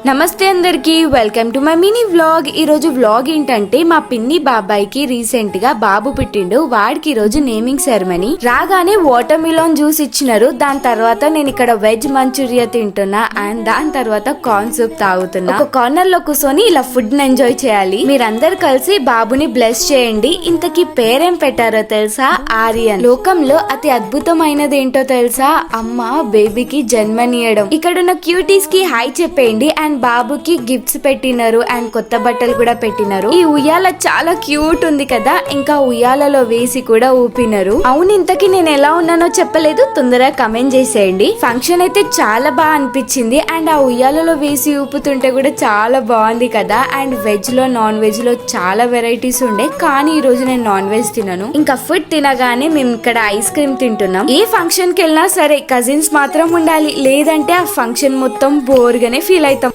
నమస్తే అందరికి, welcome to my mini vlog. ఈ రోజు వ్లాగ్ ఏంటంటే మా పిన్ని బాబాయ్కి రీసెంట్ గా బాబు పుట్టిండు. వాడికి ఈ రోజు నేమింగ్ సెరమనీ. రాగానే వాటర్ మిలాన్ జ్యూస్ ఇచ్చినారు. దాని తర్వాత నేను ఇక్కడ వెజ్ మంచూరియా తింటున్నా అండ్ దాని తర్వాత కార్న్ సూప్ తాగుతున్నా. ఒక కార్నర్ లో కూర్చొని ఇలా ఫుడ్ ని ఎంజాయ్ చేయాలి. మీరందరు కలిసి బాబుని బ్లెస్ చేయండి. ఇంతకీ పేరేం పెట్టారో తెలుసా? ఆర్యన్. లోకంలో అతి అద్భుతమైనది ఏంటో తెలుసా? అమ్మ బేబీకి జన్మనీయడం. ఇక్కడున్న క్యూటీస్ కి హాయ్ చెప్పేయండి. అండ్ బాబుకి గిఫ్ట్స్ పెట్టినారు అండ్ కొత్త బట్టలు కూడా పెట్టినారు. ఈ ఉయ్యాల చాలా క్యూట్ ఉంది కదా, ఇంకా ఉయ్యాలలో వేసి కూడా ఊపినారు. అవును, ఇంతకీ నేను ఎలా ఉన్నానో చెప్పలేదు, తొందరగా కమెంట్ చేసేయండి. ఫంక్షన్ అయితే చాలా బాగా అనిపించింది అండ్ ఆ ఉయ్యాలలో వేసి ఊపుతుంటే కూడా చాలా బాగుంది కదా. అండ్ వెజ్ లో నాన్ వెజ్ లో చాలా వెరైటీస్ ఉండే, కానీ ఈ రోజు నేను నాన్ వెజ్ తినను. ఇంకా ఫుడ్ తినగానే మేము ఇక్కడ ఐస్ క్రీమ్ తింటున్నాం. ఏ ఫంక్షన్ కి వెళ్ళినా సరే కజిన్స్ మాత్రం ఉండాలి, లేదంటే ఆ ఫంక్షన్ మొత్తం బోర్ గానే ఫీల్ అవుతాం.